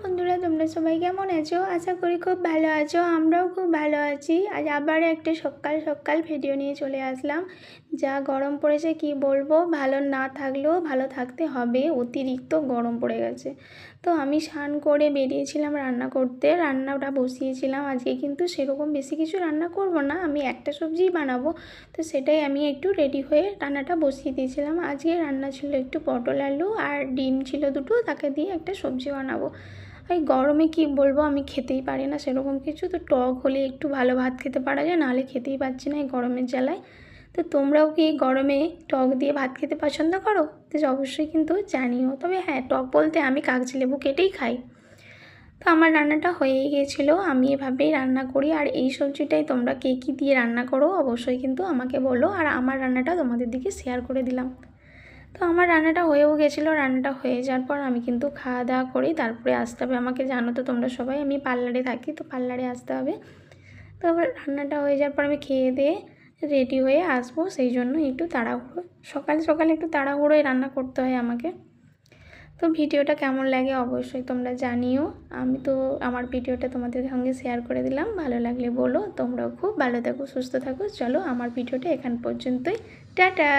বন্ধুরা, তোমরা সবাই কেমন আছো? আশা করি খুব ভালো আছো। আমরাও খুব ভালো আছি। আজ আবার একটা সকাল সকাল ভিডিও নিয়ে চলে আসলাম। যা গরম পড়েছে কি বলবো, ভালো না থাকলেও ভালো থাকতে হবে, অতিরিক্ত গরম পড়ে গেছে। তো আমি স্নান করে বেরিয়েছিলাম রান্না করতে, রান্নাটা বসিয়েছিলাম। আজকে কিন্তু সেরকম বেশি কিছু রান্না করব না, আমি একটা সবজিই বানাবো। তো সেটাই আমি একটু রেডি হয়ে রান্নাটা বসিয়ে দিয়েছিলাম। আজকে রান্না ছিল একটু পটল আলু আর ডিম ছিল দুটো, তাকে দিয়ে একটা সবজি বানাবো। এই গরমে কি বলবো, আমি খেতেই পারি না সেরকম কিছু। তো টক হলে একটু ভালো ভাত খেতে পারা যায়, নাহলে খেতেই পারছি না এই গরমের জ্বালায়। তো তোমরাও কি এই গরমে টক দিয়ে ভাত খেতে পছন্দ করো? তো অবশ্যই কিন্তু জানিও। তবে হ্যাঁ, টক বলতে আমি কাগজি লেবু কেটেই খাই। তো আমার রান্নাটা হয়েই গিয়েছিলো। আমি এভাবেই রান্না করি। আর এই সবজিটাই তোমরা কে কী দিয়ে রান্না করো অবশ্যই কিন্তু আমাকে বলো। আর আমার রান্নাটা তোমাদের দিকে শেয়ার করে দিলাম। তো আমার রান্নাটা হয়েও গেছিলো। রান্নাটা হয়ে যাওয়ার পর আমি কিন্তু খাওয়া দাওয়া করি, তারপরে আসতে হবে আমাকে। জানো তো তোমরা সবাই, আমি পার্লারে থাকি, তো পার্লারে আসতে হবে। তো আবার রান্নাটা হয়ে যাওয়ার পর আমি খেয়ে দিয়ে রেডি হয়ে আসবো, সেই জন্য একটু তাড়াহুড়ো, সকাল সকাল একটু তাড়াহুড়োই রান্না করতে হয় আমাকে। তো ভিডিওটা কেমন লাগে অবশ্যই তোমরা জানিও। আমি তো আমার ভিডিওটা তোমাদের সঙ্গে শেয়ার করে দিলাম, ভালো লাগলে বলো। তোমরাও খুব ভালো থাকো, সুস্থ থাকো। চলো, আমার ভিডিওটা এখান পর্যন্তই। টাটা।